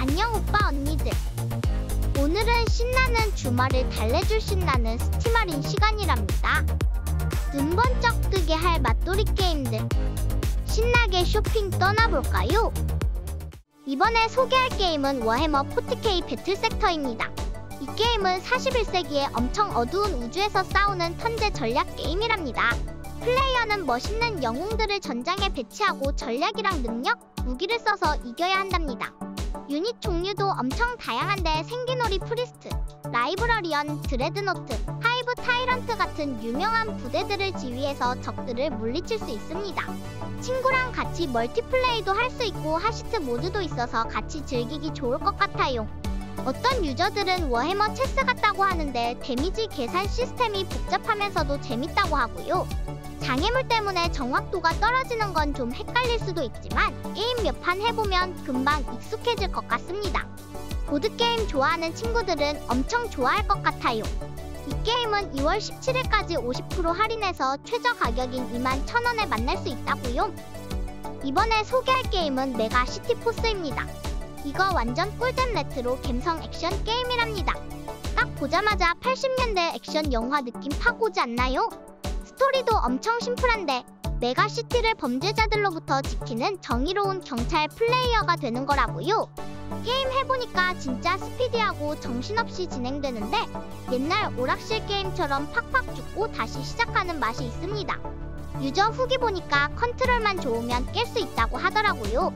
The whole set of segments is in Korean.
안녕 오빠 언니들. 오늘은 신나는 주말을 달래줄 신나는 스티마린 시간이랍니다. 눈 번쩍 뜨게 할 맛돌이 게임들. 신나게 쇼핑 떠나볼까요? 이번에 소개할 게임은 워해머 40K 배틀섹터입니다. 이 게임은 41세기의 엄청 어두운 우주에서 싸우는 턴제 전략 게임이랍니다. 플레이어는 멋있는 영웅들을 전장에 배치하고 전략이랑 능력, 무기를 써서 이겨야 한답니다. 유닛 종류도 엄청 다양한데 생기놀이 프리스트, 라이브러리언, 드레드노트, 하이브 타이런트 같은 유명한 부대들을 지휘해서 적들을 물리칠 수 있습니다. 친구랑 같이 멀티플레이도 할 수 있고 하시트 모드도 있어서 같이 즐기기 좋을 것 같아요. 어떤 유저들은 워해머 체스 같다고 하는데 데미지 계산 시스템이 복잡하면서도 재밌다고 하고요. 장애물 때문에 정확도가 떨어지는 건 좀 헷갈릴 수도 있지만 게임 몇 판 해보면 금방 익숙해질 것 같습니다. 보드게임 좋아하는 친구들은 엄청 좋아할 것 같아요. 이 게임은 2월 17일까지 50% 할인해서 최저 가격인 21,000원에 만날 수 있다고요. 이번에 소개할 게임은 메가시티 포스입니다. 이거 완전 꿀잼 레트로 갬성 액션 게임이랍니다. 딱 보자마자 80년대 액션 영화 느낌 팍 오지 않나요? 스토리도 엄청 심플한데 메가시티를 범죄자들로부터 지키는 정의로운 경찰 플레이어가 되는 거라고요. 게임 해보니까 진짜 스피디하고 정신없이 진행되는데 옛날 오락실 게임처럼 팍팍 죽고 다시 시작하는 맛이 있습니다. 유저 후기 보니까 컨트롤만 좋으면 깰 수 있다고 하더라고요.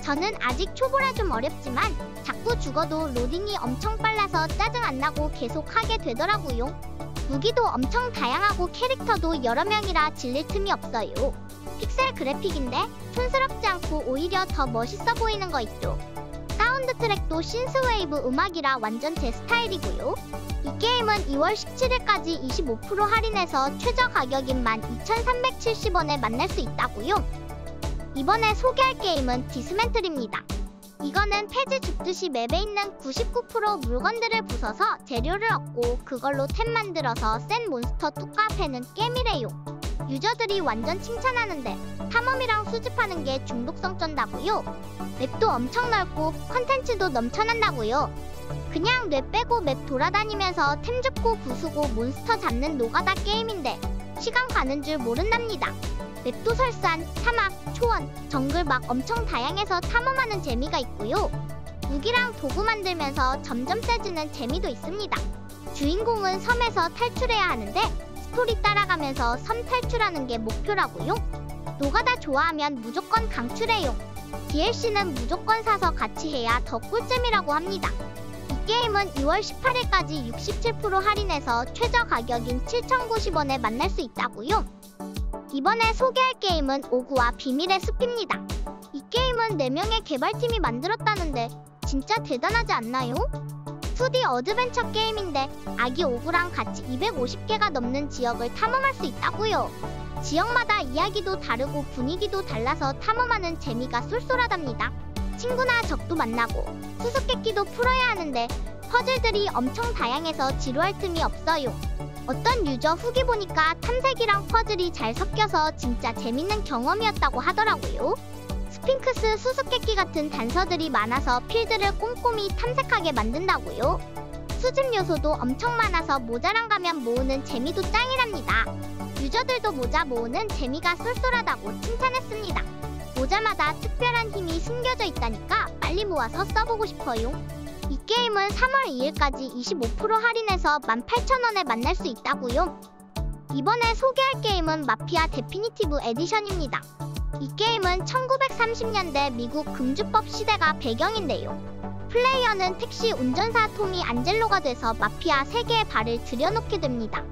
저는 아직 초보라 좀 어렵지만 자꾸 죽어도 로딩이 엄청 빨라서 짜증 안 나고 계속 하게 되더라고요. 무기도 엄청 다양하고 캐릭터도 여러 명이라 질릴 틈이 없어요. 픽셀 그래픽인데 촌스럽지 않고 오히려 더 멋있어 보이는 거 있죠. 사운드 트랙도 신스웨이브 음악이라 완전 제 스타일이고요. 이 게임은 2월 17일까지 25% 할인해서 최저 가격인 12,370원에 만날 수 있다고요. 이번에 소개할 게임은 디스맨틀입니다. 이거는 폐지 줍듯이 맵에 있는 99% 물건들을 부숴서 재료를 얻고 그걸로 템 만들어서 센 몬스터 뚜까 패는 게임이래요. 유저들이 완전 칭찬하는데 탐험이랑 수집하는 게 중독성 쩐다고요. 맵도 엄청 넓고 컨텐츠도 넘쳐난다고요. 그냥 뇌 빼고 맵 돌아다니면서 템 줍고 부수고 몬스터 잡는 노가다 게임인데 시간 가는 줄 모른답니다. 맵도 설산, 사막, 초원, 정글 막 엄청 다양해서 탐험하는 재미가 있고요. 무기랑 도구 만들면서 점점 세지는 재미도 있습니다. 주인공은 섬에서 탈출해야 하는데 스토리 따라가면서 섬 탈출하는 게 목표라고요. 노가다 좋아하면 무조건 강추래요. DLC는 무조건 사서 같이 해야 더 꿀잼이라고 합니다. 이 게임은 2월 18일까지 67% 할인해서 최저 가격인 7,090원에 만날 수 있다고요. 이번에 소개할 게임은 오구와 비밀의 숲입니다. 이 게임은 4명의 개발팀이 만들었다는데 진짜 대단하지 않나요? 2D 어드벤처 게임인데 아기 오구랑 같이 250개가 넘는 지역을 탐험할 수 있다고요. 지역마다 이야기도 다르고 분위기도 달라서 탐험하는 재미가 쏠쏠하답니다. 친구나 적도 만나고 수수께끼도 풀어야 하는데 퍼즐들이 엄청 다양해서 지루할 틈이 없어요. 어떤 유저 후기 보니까 탐색이랑 퍼즐이 잘 섞여서 진짜 재밌는 경험이었다고 하더라고요. 스핑크스 수수께끼 같은 단서들이 많아서 필드를 꼼꼼히 탐색하게 만든다고요. 수집 요소도 엄청 많아서 모자랑 가면 모으는 재미도 짱이랍니다. 유저들도 모자 모으는 재미가 쏠쏠하다고 칭찬했습니다. 모자마다 특별한 힘이 숨겨져 있다니까 빨리 모아서 써보고 싶어요. 이 게임은 3월 2일까지 25% 할인해서 18,000원에 만날 수 있다고요. 이번에 소개할 게임은 마피아 데피니티브 에디션입니다. 이 게임은 1930년대 미국 금주법 시대가 배경인데요. 플레이어는 택시 운전사 토미 안젤로가 돼서 마피아 3개의 발을 들여놓게 됩니다.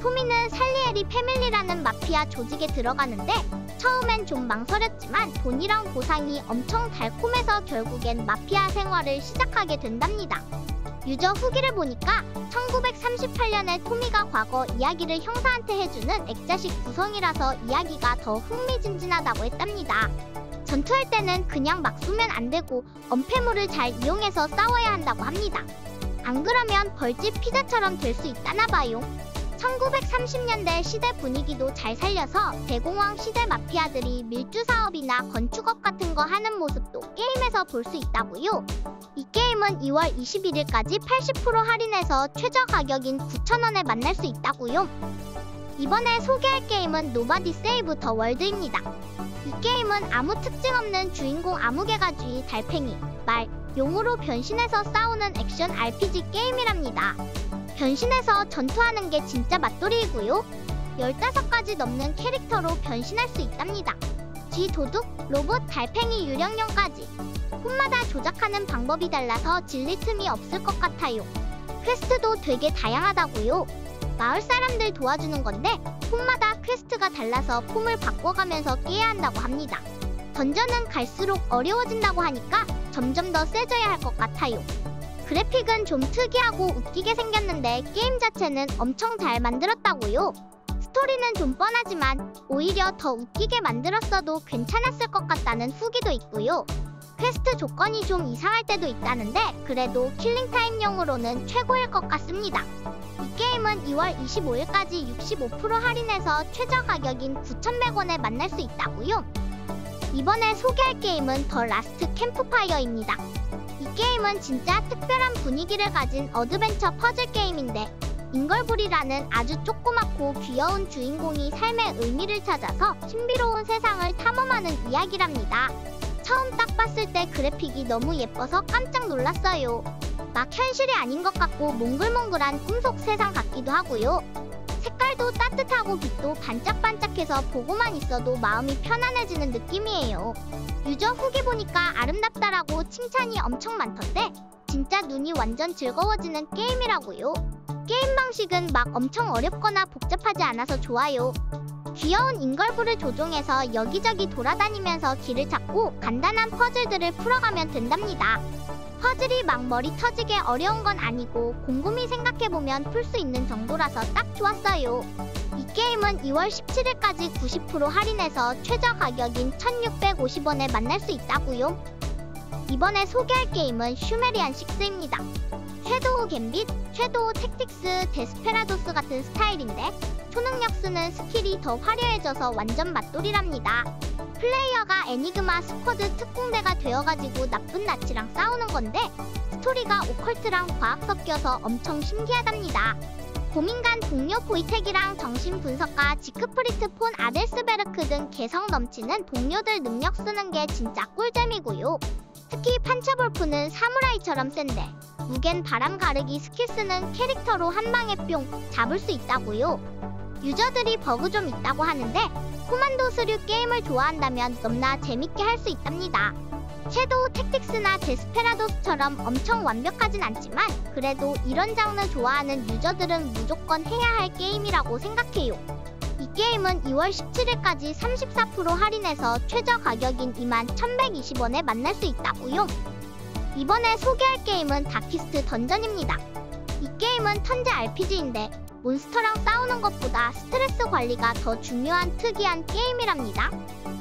토미는 살리에리 패밀리라는 마피아 조직에 들어가는데 처음엔 좀 망설였지만 돈이랑 보상이 엄청 달콤해서 결국엔 마피아 생활을 시작하게 된답니다. 유저 후기를 보니까 1938년에 토미가 과거 이야기를 형사한테 해주는 액자식 구성이라서 이야기가 더 흥미진진하다고 했답니다. 전투할 때는 그냥 막 쏘면 안 되고 엄폐물을 잘 이용해서 싸워야 한다고 합니다. 안 그러면 벌집 피자처럼 될 수 있다나 봐요. 1930년대 시대 분위기도 잘 살려서 대공황 시대 마피아들이 밀주 사업이나 건축업 같은 거 하는 모습도 게임에서 볼 수 있다고요. 이 게임은 2월 21일까지 80% 할인해서 최저 가격인 9,000원에 만날 수 있다고요. 이번에 소개할 게임은 노바디 세이브 더 월드입니다. 이 게임은 아무 특징 없는 주인공 아무개가주의 달팽이, 말, 용으로 변신해서 싸우는 액션 RPG 게임이랍니다. 변신해서 전투하는 게 진짜 맛돌이이고요. 15가지 넘는 캐릭터로 변신할 수 있답니다. 쥐, 도둑, 로봇, 달팽이, 유령령까지. 폰마다 조작하는 방법이 달라서 질릴 틈이 없을 것 같아요. 퀘스트도 되게 다양하다고요. 마을 사람들 도와주는 건데 폼마다 퀘스트가 달라서 폼을 바꿔가면서 깨야 한다고 합니다. 던전은 갈수록 어려워진다고 하니까 점점 더 세져야 할 것 같아요. 그래픽은 좀 특이하고 웃기게 생겼는데 게임 자체는 엄청 잘 만들었다고요. 스토리는 좀 뻔하지만 오히려 더 웃기게 만들었어도 괜찮았을 것 같다는 후기도 있고요. 퀘스트 조건이 좀 이상할 때도 있다는데 그래도 킬링타임용으로는 최고일 것 같습니다. 이 게임은 2월 25일까지 65% 할인해서 최저 가격인 9,100원에 만날 수 있다고요. 이번에 소개할 게임은 더 라스트 캠프파이어입니다. 이 게임은 진짜 특별한 분위기를 가진 어드벤처 퍼즐 게임인데 잉걸불이라는 아주 조그맣고 귀여운 주인공이 삶의 의미를 찾아서 신비로운 세상을 탐험하는 이야기랍니다. 처음 딱 봤을 때 그래픽이 너무 예뻐서 깜짝 놀랐어요. 막 현실이 아닌 것 같고 몽글몽글한 꿈속 세상 같기도 하고요. 색깔도 따뜻하고 빛도 반짝반짝해서 보고만 있어도 마음이 편안해지는 느낌이에요. 유저 후기 보니까 아름답다라고 칭찬이 엄청 많던데 진짜 눈이 완전 즐거워지는 게임이라고요. 게임 방식은 막 엄청 어렵거나 복잡하지 않아서 좋아요. 귀여운 잉걸불을 조종해서 여기저기 돌아다니면서 길을 찾고 간단한 퍼즐들을 풀어가면 된답니다. 퍼즐이 막 머리 터지게 어려운 건 아니고 곰곰이 생각해보면 풀 수 있는 정도라서 딱 좋았어요. 이 게임은 2월 17일까지 90% 할인해서 최저 가격인 1,650원에 만날 수 있다고요. 이번에 소개할 게임은 슈메리안 6입니다. 섀도우 갬빗, 섀도우 택틱스, 데스페라도스 같은 스타일인데 초능력 쓰는 스킬이 더 화려해져서 완전 맛돌이랍니다. 플레이어가 애니그마 스쿼드 특공대가 되어가지고 나쁜 나치랑 싸우는 건데 스토리가 오컬트랑 과학 섞여서 엄청 신기하답니다. 고민간 동료 보이텍이랑 정신분석가 지크프리트 폰 아델스베르크 등 개성 넘치는 동료들 능력 쓰는 게 진짜 꿀잼이고요. 특히 판차볼프는 사무라이처럼 센데 무겐 바람 가르기 스킬 쓰는 캐릭터로 한 방에 뿅 잡을 수 있다고요. 유저들이 버그 좀 있다고 하는데 코만도스류 게임을 좋아한다면 넘나 재밌게 할 수 있답니다. 섀도우 택틱스나 데스페라도스처럼 엄청 완벽하진 않지만 그래도 이런 장르 좋아하는 유저들은 무조건 해야 할 게임이라고 생각해요. 이 게임은 2월 17일까지 34% 할인해서 최저 가격인 21,120원에 만날 수 있다고요. 이번에 소개할 게임은 다키스트 던전입니다. 이 게임은 턴제 RPG인데 몬스터랑 싸우는 것보다 스트레스 관리가 더 중요한 특이한 게임이랍니다.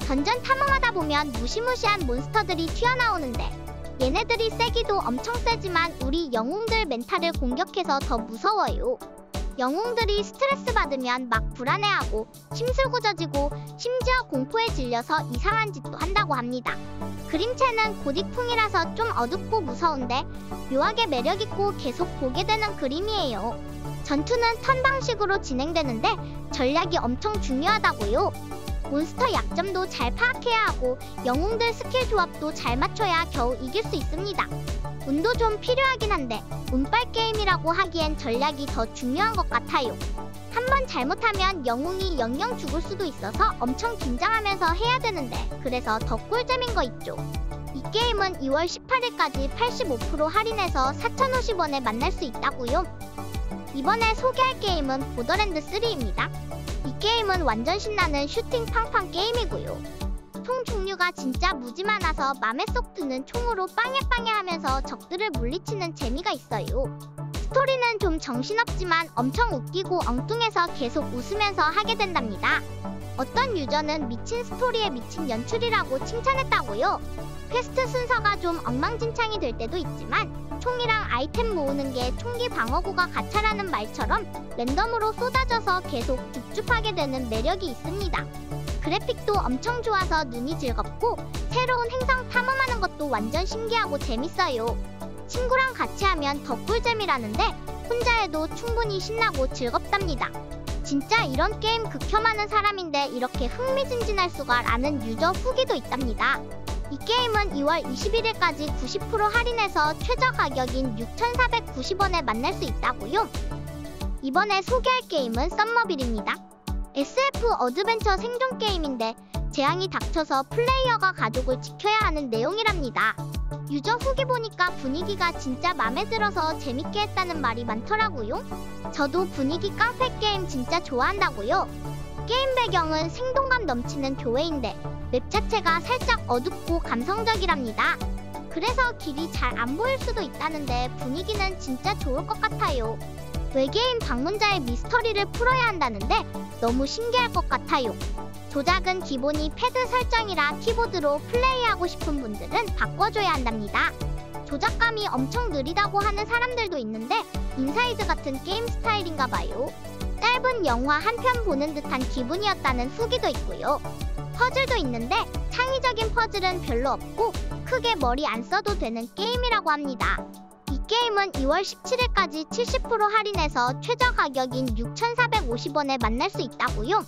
던전 탐험하다 보면 무시무시한 몬스터들이 튀어나오는데 얘네들이 세기도 엄청 세지만 우리 영웅들 멘탈을 공격해서 더 무서워요. 영웅들이 스트레스 받으면 막 불안해하고 심술구져지고 심지어 공포에 질려서 이상한 짓도 한다고 합니다. 그림체는 고딕풍이라서 좀 어둡고 무서운데 묘하게 매력있고 계속 보게 되는 그림이에요. 전투는 턴 방식으로 진행되는데 전략이 엄청 중요하다고요. 몬스터 약점도 잘 파악해야 하고 영웅들 스킬 조합도 잘 맞춰야 겨우 이길 수 있습니다. 운도 좀 필요하긴 한데 운빨 게임이라고 하기엔 전략이 더 중요한 것 같아요. 한번 잘못하면 영웅이 영영 죽을 수도 있어서 엄청 긴장하면서 해야 되는데 그래서 더 꿀잼인 거 있죠. 이 게임은 2월 18일까지 85% 할인해서 4,050원에 만날 수 있다고요. 이번에 소개할 게임은 보더랜드 3입니다. 이 게임은 완전 신나는 슈팅 팡팡 게임이고요. 총 종류가 진짜 무지 많아서 맘에 쏙 드는 총으로 빵야빵야 하면서 적들을 물리치는 재미가 있어요. 스토리는 좀 정신없지만 엄청 웃기고 엉뚱해서 계속 웃으면서 하게 된답니다. 어떤 유저는 미친 스토리에 미친 연출이라고 칭찬했다고요. 퀘스트 순서가 좀 엉망진창이 될 때도 있지만 총이랑 아이템 모으는 게 총기 방어구가 가차라는 말처럼 랜덤으로 쏟아져서 계속 줍줍하게 되는 매력이 있습니다. 그래픽도 엄청 좋아서 눈이 즐겁고 새로운 행성 탐험하는 것도 완전 신기하고 재밌어요. 친구랑 같이 하면 더 꿀잼이라는데 혼자 해도 충분히 신나고 즐겁답니다. 진짜 이런 게임 극혐하는 사람인데 이렇게 흥미진진할 수가 라는 유저 후기도 있답니다. 이 게임은 2월 21일까지 90% 할인해서 최저 가격인 6,490원에 만날 수 있다고요. 이번에 소개할 게임은 썸머빌입니다. SF 어드벤처 생존 게임인데 재앙이 닥쳐서 플레이어가 가족을 지켜야 하는 내용이랍니다. 유저 후기 보니까 분위기가 진짜 맘에 들어서 재밌게 했다는 말이 많더라고요. 저도 분위기 깡패 게임 진짜 좋아한다고요. 게임 배경은 생동감 넘치는 교회인데 맵 자체가 살짝 어둡고 감성적이랍니다. 그래서 길이 잘 안 보일 수도 있다는데 분위기는 진짜 좋을 것 같아요. 외계인 방문자의 미스터리를 풀어야 한다는데 너무 신기할 것 같아요. 조작은 기본이 패드 설정이라 키보드로 플레이하고 싶은 분들은 바꿔줘야 한답니다. 조작감이 엄청 느리다고 하는 사람들도 있는데 인사이드 같은 게임 스타일인가 봐요. 짧은 영화 한 편 보는 듯한 기분이었다는 후기도 있고요. 퍼즐도 있는데 창의적인 퍼즐은 별로 없고 크게 머리 안 써도 되는 게임이라고 합니다. 이 게임은 2월 17일까지 70% 할인해서 최저 가격인 6,450원에 만날 수 있다고요.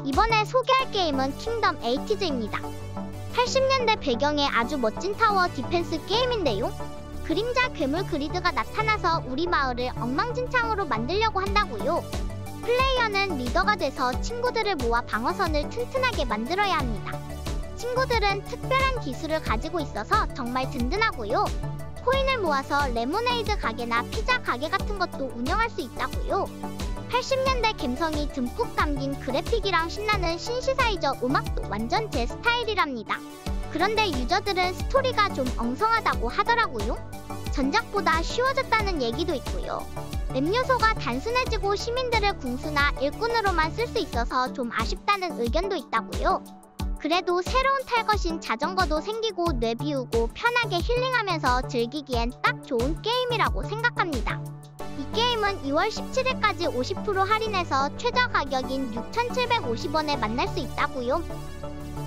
이번에 소개할 게임은 킹덤 에이티즈입니다. 80년대 배경의 아주 멋진 타워 디펜스 게임인데요. 그림자 괴물 그리드가 나타나서 우리 마을을 엉망진창으로 만들려고 한다고요. 플레이어는 리더가 돼서 친구들을 모아 방어선을 튼튼하게 만들어야 합니다. 친구들은 특별한 기술을 가지고 있어서 정말 든든하고요. 코인을 모아서 레모네이드 가게나 피자 가게 같은 것도 운영할 수 있다고요. 80년대 감성이 듬뿍 담긴 그래픽이랑 신나는 신시사이저 음악도 완전 제 스타일이랍니다. 그런데 유저들은 스토리가 좀 엉성하다고 하더라고요. 전작보다 쉬워졌다는 얘기도 있고요. 맵 요소가 단순해지고 시민들을 궁수나 일꾼으로만 쓸 수 있어서 좀 아쉽다는 의견도 있다고요. 그래도 새로운 탈것인 자전거도 생기고 뇌 비우고 편하게 힐링하면서 즐기기엔 딱 좋은 게임이라고 생각합니다. 이 게임은 2월 17일까지 50% 할인해서 최저 가격인 6,750원에 만날 수 있다고요.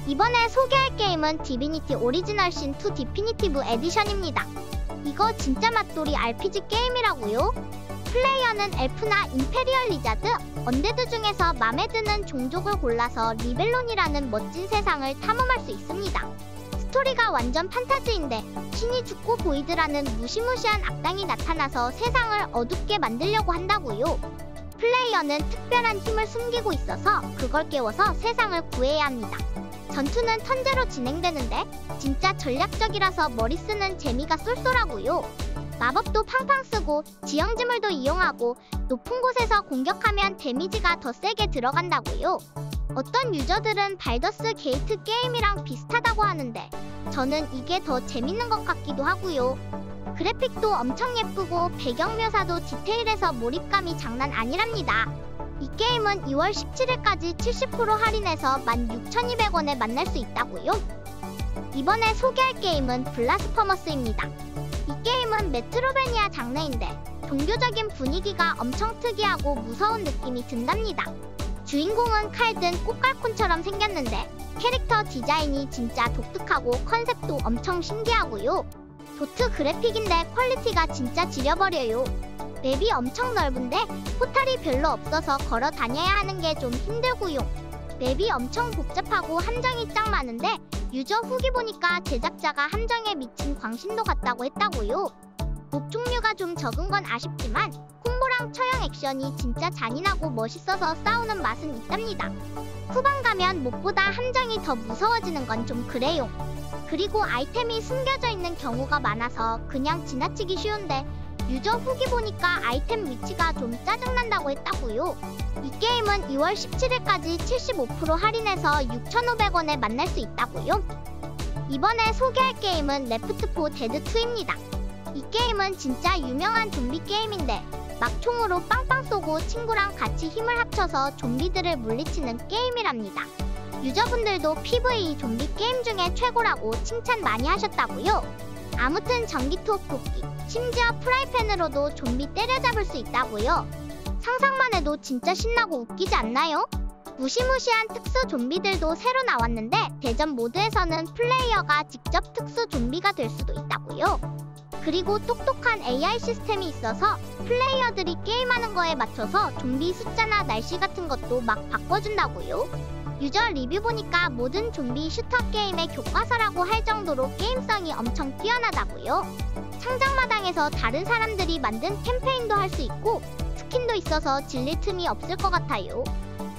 이번에 소개할 게임은 디비니티 오리지널 신 2 디피니티브 에디션입니다. 이거 진짜 맛돌이 RPG 게임이라고요. 플레이어는 엘프나 임페리얼 리자드, 언데드 중에서 맘에 드는 종족을 골라서 리벨론이라는 멋진 세상을 탐험할 수 있습니다. 스토리가 완전 판타지인데 신이 죽고 보이드라는 무시무시한 악당이 나타나서 세상을 어둡게 만들려고 한다고요. 플레이어는 특별한 힘을 숨기고 있어서 그걸 깨워서 세상을 구해야 합니다. 전투는 턴제로 진행되는데 진짜 전략적이라서 머리 쓰는 재미가 쏠쏠하고요. 마법도 팡팡 쓰고 지형지물도 이용하고 높은 곳에서 공격하면 데미지가 더 세게 들어간다고요. 어떤 유저들은 발더스 게이트 게임이랑 비슷하다고 하는데 저는 이게 더 재밌는 것 같기도 하고요. 그래픽도 엄청 예쁘고 배경 묘사도 디테일해서 몰입감이 장난 아니랍니다. 이 게임은 2월 17일까지 70% 할인해서 16,200원에 만날 수 있다고요. 이번에 소개할 게임은 블라스퍼머스입니다. 이 게임은 메트로베니아 장르인데 종교적인 분위기가 엄청 특이하고 무서운 느낌이 든답니다. 주인공은 칼 든 꽃갈콘처럼 생겼는데 캐릭터 디자인이 진짜 독특하고 컨셉도 엄청 신기하고요. 도트 그래픽인데 퀄리티가 진짜 지려버려요. 맵이 엄청 넓은데 포탈이 별로 없어서 걸어 다녀야 하는 게 좀 힘들고요. 맵이 엄청 복잡하고 함정이 짱 많은데 유저 후기 보니까 제작자가 함정에 미친 광신도 같다고 했다고요. 몹 종류가 좀 적은 건 아쉽지만 콤보랑 처형 액션이 진짜 잔인하고 멋있어서 싸우는 맛은 있답니다. 후반 가면 몹보다 함정이 더 무서워지는 건 좀 그래요. 그리고 아이템이 숨겨져 있는 경우가 많아서 그냥 지나치기 쉬운데 유저 후기 보니까 아이템 위치가 좀 짜증난다고 했다고요. 이 게임은 2월 17일까지 75% 할인해서 6,500원에 만날 수 있다고요. 이번에 소개할 게임은 레프트4 데드2입니다. 이 게임은 진짜 유명한 좀비 게임인데 막총으로 빵빵 쏘고 친구랑 같이 힘을 합쳐서 좀비들을 물리치는 게임이랍니다. 유저분들도 PVE 좀비 게임 중에 최고라고 칭찬 많이 하셨다고요. 아무튼 전기톱 도끼, 심지어 프라이팬으로도 좀비 때려잡을 수 있다고요. 상상만 해도 진짜 신나고 웃기지 않나요? 무시무시한 특수 좀비들도 새로 나왔는데 대전 모드에서는 플레이어가 직접 특수 좀비가 될 수도 있다고요. 그리고 똑똑한 AI 시스템이 있어서 플레이어들이 게임하는 거에 맞춰서 좀비 숫자나 날씨 같은 것도 막 바꿔준다고요. 유저 리뷰 보니까 모든 좀비 슈터 게임의 교과서라고 할 정도로 게임성이 엄청 뛰어나다고요. 창작마당에서 다른 사람들이 만든 캠페인도 할 수 있고 스킨도 있어서 질릴 틈이 없을 것 같아요.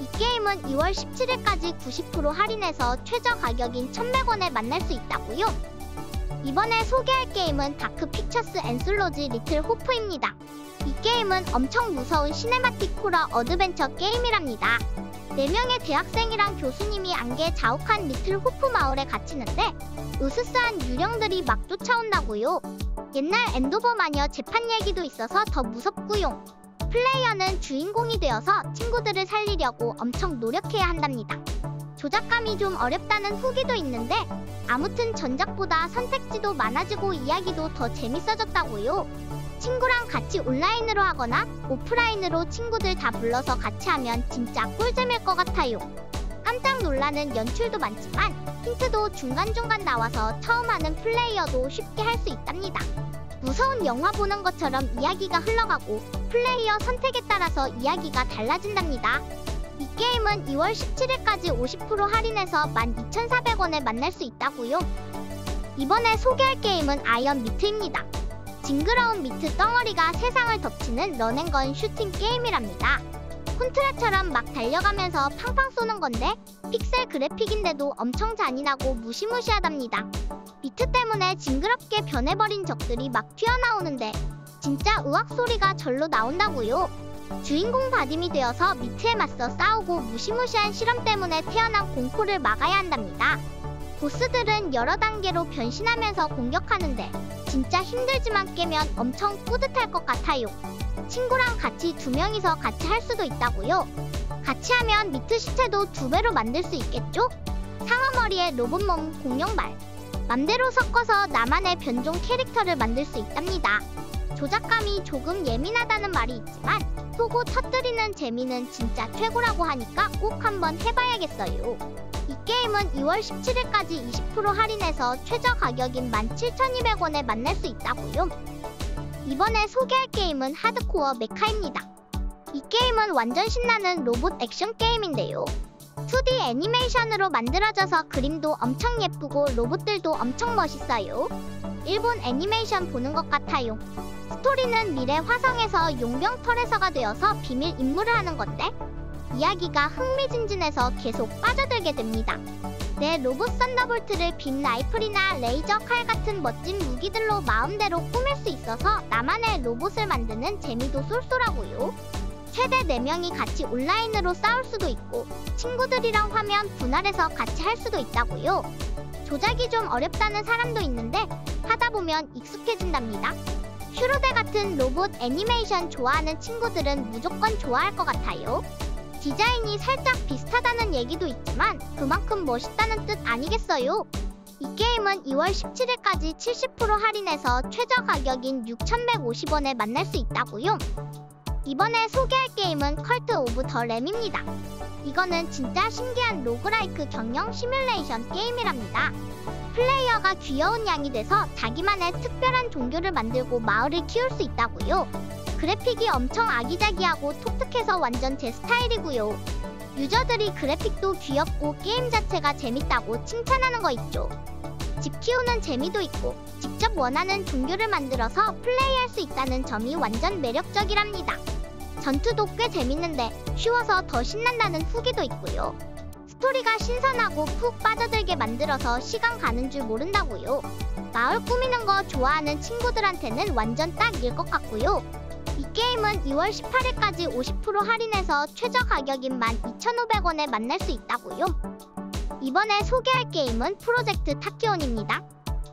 이 게임은 2월 17일까지 90% 할인해서 최저 가격인 1,100원에 만날 수 있다고요. 이번에 소개할 게임은 다크 픽처스 앤솔로지 리틀 호프입니다. 이 게임은 엄청 무서운 시네마틱 호러 어드벤처 게임이랍니다. 4명의 대학생이랑 교수님이 안개에 자욱한 리틀 호프 마을에 갇히는데 으스스한 유령들이 막 쫓아온다고요. 옛날 엔도버 마녀 재판 얘기도 있어서 더 무섭고요. 플레이어는 주인공이 되어서 친구들을 살리려고 엄청 노력해야 한답니다. 조작감이 좀 어렵다는 후기도 있는데 아무튼 전작보다 선택지도 많아지고 이야기도 더 재밌어졌다고요. 친구랑 같이 온라인으로 하거나 오프라인으로 친구들 다 불러서 같이 하면 진짜 꿀잼일 것 같아요. 깜짝 놀라는 연출도 많지만 힌트도 중간중간 나와서 처음 하는 플레이어도 쉽게 할 수 있답니다. 무서운 영화 보는 것처럼 이야기가 흘러가고 플레이어 선택에 따라서 이야기가 달라진답니다. 이 게임은 2월 17일까지 50% 할인해서 12,400원에 만날 수 있다고요. 이번에 소개할 게임은 아이언 미트입니다. 징그러운 미트 덩어리가 세상을 덮치는 런앤건 슈팅 게임이랍니다. 콘트라처럼 막 달려가면서 팡팡 쏘는 건데 픽셀 그래픽인데도 엄청 잔인하고 무시무시하답니다. 미트 때문에 징그럽게 변해버린 적들이 막 튀어나오는데 진짜 으악 소리가 절로 나온다고요. 주인공 바딤이 되어서 미트에 맞서 싸우고 무시무시한 실험 때문에 태어난 공포를 막아야 한답니다. 보스들은 여러 단계로 변신하면서 공격하는데 진짜 힘들지만 깨면 엄청 뿌듯할 것 같아요. 친구랑 같이 2명이서 같이 할 수도 있다고요. 같이 하면 미트 시체도 2배로 만들 수 있겠죠? 상어머리에 로봇몸 공룡발 맘대로 섞어서 나만의 변종 캐릭터를 만들 수 있답니다. 조작감이 조금 예민하다는 말이 있지만 쏘고 터뜨리는 재미는 진짜 최고라고 하니까 꼭 한번 해봐야겠어요. 이 게임은 2월 17일까지 20% 할인해서 최저 가격인 17,200원에 만날 수 있다고요. 이번에 소개할 게임은 하드코어 메카입니다. 이 게임은 완전 신나는 로봇 액션 게임인데요. 2D 애니메이션으로 만들어져서 그림도 엄청 예쁘고 로봇들도 엄청 멋있어요. 일본 애니메이션 보는 것 같아요. 스토리는 미래 화성에서 용병 터레서가 되어서 비밀 임무를 하는 건데 이야기가 흥미진진해서 계속 빠져들게 됩니다. 내 로봇 썬더볼트를 빔 라이플이나 레이저 칼 같은 멋진 무기들로 마음대로 꾸밀 수 있어서 나만의 로봇을 만드는 재미도 쏠쏠하고요. 최대 4명이 같이 온라인으로 싸울 수도 있고 친구들이랑 화면 분할해서 같이 할 수도 있다고요. 조작이 좀 어렵다는 사람도 있는데 하다 보면 익숙해진답니다. 슈로데 같은 로봇 애니메이션 좋아하는 친구들은 무조건 좋아할 것 같아요. 디자인이 살짝 비슷하다는 얘기도 있지만 그만큼 멋있다는 뜻 아니겠어요? 이 게임은 2월 17일까지 70% 할인해서 최저 가격인 6,150원에 만날 수 있다고요. 이번에 소개할 게임은 컬트 오브 더 램입니다. 이거는 진짜 신기한 로그라이크 경영 시뮬레이션 게임이랍니다. 플레이어가 귀여운 양이 돼서 자기만의 특별한 종교를 만들고 마을을 키울 수 있다고요. 그래픽이 엄청 아기자기하고 독특해서 완전 제 스타일이고요. 유저들이 그래픽도 귀엽고 게임 자체가 재밌다고 칭찬하는 거 있죠. 집 키우는 재미도 있고 직접 원하는 종교를 만들어서 플레이할 수 있다는 점이 완전 매력적이랍니다. 전투도 꽤 재밌는데 쉬워서 더 신난다는 후기도 있고요. 스토리가 신선하고 푹 빠져들게 만들어서 시간 가는 줄 모른다고요. 마을 꾸미는 거 좋아하는 친구들한테는 완전 딱일 것 같고요. 이 게임은 2월 18일까지 50% 할인해서 최저 가격인 12,500원에 만날 수 있다고요. 이번에 소개할 게임은 프로젝트 타키온입니다.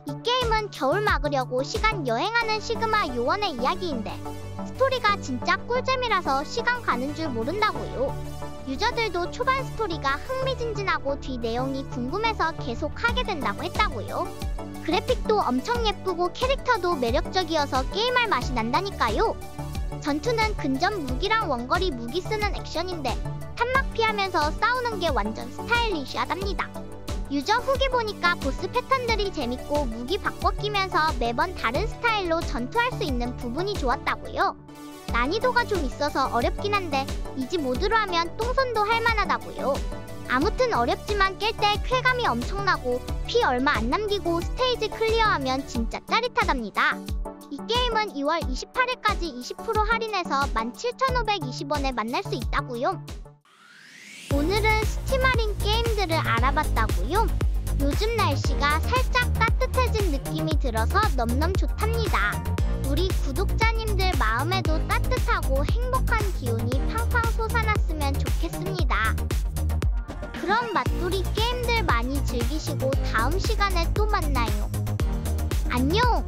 이 게임은 겨울 막으려고 시간 여행하는 시그마 요원의 이야기인데 스토리가 진짜 꿀잼이라서 시간 가는 줄 모른다고요. 유저들도 초반 스토리가 흥미진진하고 뒤 내용이 궁금해서 계속 하게 된다고 했다고요. 그래픽도 엄청 예쁘고 캐릭터도 매력적이어서 게임할 맛이 난다니까요. 전투는 근접 무기랑 원거리 무기 쓰는 액션인데 탄막 피하면서 싸우는 게 완전 스타일리시하답니다. 유저 후기 보니까 보스 패턴들이 재밌고 무기 바꿔 끼면서 매번 다른 스타일로 전투할 수 있는 부분이 좋았다고요. 난이도가 좀 있어서 어렵긴 한데 이지 모드로 하면 똥손도 할만하다고요. 아무튼 어렵지만 깰 때 쾌감이 엄청나고 피 얼마 안 남기고 스테이지 클리어하면 진짜 짜릿하답니다. 이 게임은 2월 28일까지 20% 할인해서 17,520원에 만날 수 있다고요. 오늘은 스팀 할인 게임들을 알아봤다고요. 요즘 날씨가 살짝 따뜻해진 느낌이 들어서 넘넘 좋답니다. 우리 구독자님들 마음에도 따뜻하고 행복한 기운이 팡팡 솟아났으면 좋겠습니다. 그럼 맛돌이 게임들 많이 즐기시고 다음 시간에 또 만나요. 안녕!